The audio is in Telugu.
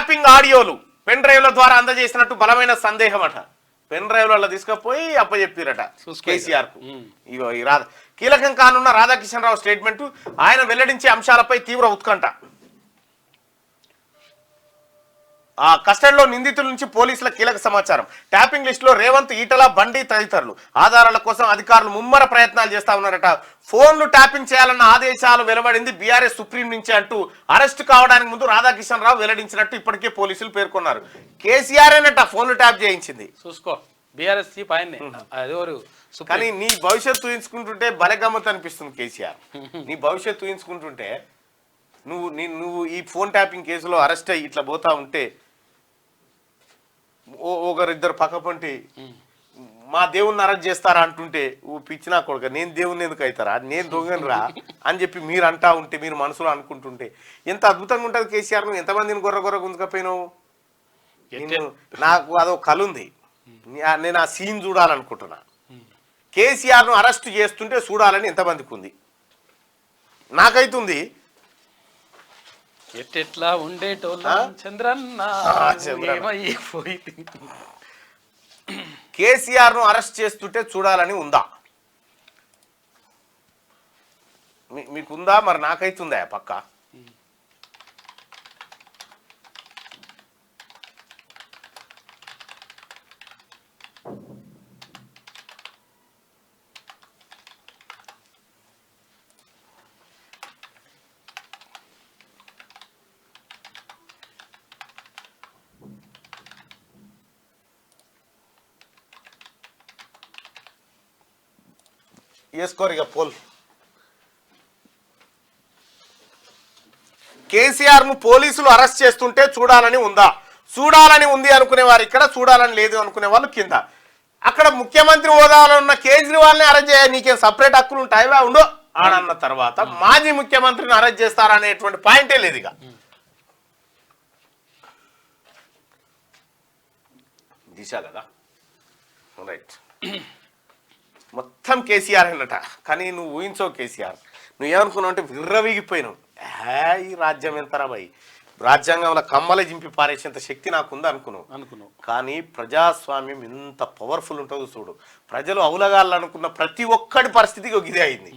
ట్యాపింగ్ ఆడియోలు పెన్ డ్రైవ్ల ద్వారా అందజేసినట్టు బలమైన సందేహం అట. పెన్ డ్రైవ్లలో తీసుకుపోయి అప్పచెప్పిరట కేసీఆర్ కు. ఇగో ఈ కీలకం కానున్న రాధాకిషన్ రావు స్టేట్మెంట్, ఆయన వెల్లడించే అంశాలపై తీవ్ర ఉత్కంఠ. ఆ కస్టడీలో నిందితుల నుంచి పోలీసుల కీలక సమాచారం. ట్యాపింగ్ లిస్టులో రేవంత్, ఈటల, బండి తదితరులు. ఆధారాల కోసం అధికారులు ముమ్మర ప్రయత్నాలు చేస్తా ఉన్నారట. ఫోన్లు ట్యాపింగ్ చేయాలన్న ఆదేశాలు వెలువడింది బీఆర్ఎస్ సుప్రీం నుంచి అంటూ అరెస్టు కావడానికి ముందు రాధాకిషన్ రావు వెల్లడించినట్టు ఇప్పటికే పోలీసులు పేర్కొన్నారు. కేసీఆర్ అన్నట్టు ఫోన్లు ట్యాప్ చేయించింది. చూసుకో బీఆర్ఎస్ చీఫ్ ఆయన్ని. కానీ నీ భవిష్యత్తు ఊహించుకుంటుంటే భలే గమ్మత్ అనిపిస్తుంది కేసీఆర్. నీ భవిష్యత్తు ఊహించుకుంటుంటే నువ్వు ఈ ఫోన్ ట్యాపింగ్ కేసులో అరెస్ట్ అయ్యి ఇట్లా పోతా ఉంటే ఒకరిద్దరు పక్కపంటి మా దేవుణ్ణి అరెస్ట్ చేస్తారా అంటుంటే పిచ్చినా కొడుక నేను దేవుణ్ణి ఎందుకు అవుతారా, నేను దొంగనరా అని చెప్పి మీరు అంటా ఉంటే, మీరు మనసులో అనుకుంటుంటే ఎంత అద్భుతంగా ఉంటుంది కేసీఆర్. నువ్వు ఎంతమందిని గొర్ర గుంజుకపోయినావు. నాకు అదో కళ ఉంది, నేను ఆ సీన్ చూడాలనుకుంటున్నా. కేసీఆర్ను అరెస్ట్ చేస్తుంటే చూడాలని ఎంతమందికి ఉంది. నాకైతుంది. ఎట్టెట్లా ఉండేటోళ్ళ చంద్రన్న కేసీఆర్ను అరెస్ట్ చేస్తుంటే చూడాలని ఉందా? మీకుందా? మరి నాకైతుందా పక్క. వేసుకోరు ఇక పోల్. కేసీఆర్ను పోలీసులు అరెస్ట్ చేస్తుంటే చూడాలని ఉందా? చూడాలని ఉంది అనుకునేవారు ఇక్కడ, చూడాలని లేదు అనుకునే వాళ్ళు కింద. అక్కడ ముఖ్యమంత్రి హోదాలో ఉన్న కేజ్రీవాల్ని అరెస్ట్ చేయాలి, నీకేం సపరేట్ హక్కులు ఉంటాయివా ఉండో ఆడన్న తర్వాత మాజీ ముఖ్యమంత్రిని అరెస్ట్ చేస్తారనేటువంటి పాయింటే లేదు ఇక. దిశ కదా రైట్. మొత్తం కేసీఆర్ అన్నట. కానీ నువ్వు ఊహించవు కేసీఆర్. నువ్వేమనుకున్నావు అంటే విర్రవీగిపోయినావు. ఈ రాజ్యం ఎంతరా భయ్, రాజ్యాంగంలో కమ్మల జింపి పారేసేంత శక్తి నాకుంది అనుకున్నావు. కానీ ప్రజాస్వామ్యం ఎంత పవర్ఫుల్ ఉంటుందో చూడు. ప్రజలు అవులగాళ్ళు అనుకున్న ప్రతి ఒక్కడి పరిస్థితికి ఇదే అయింది.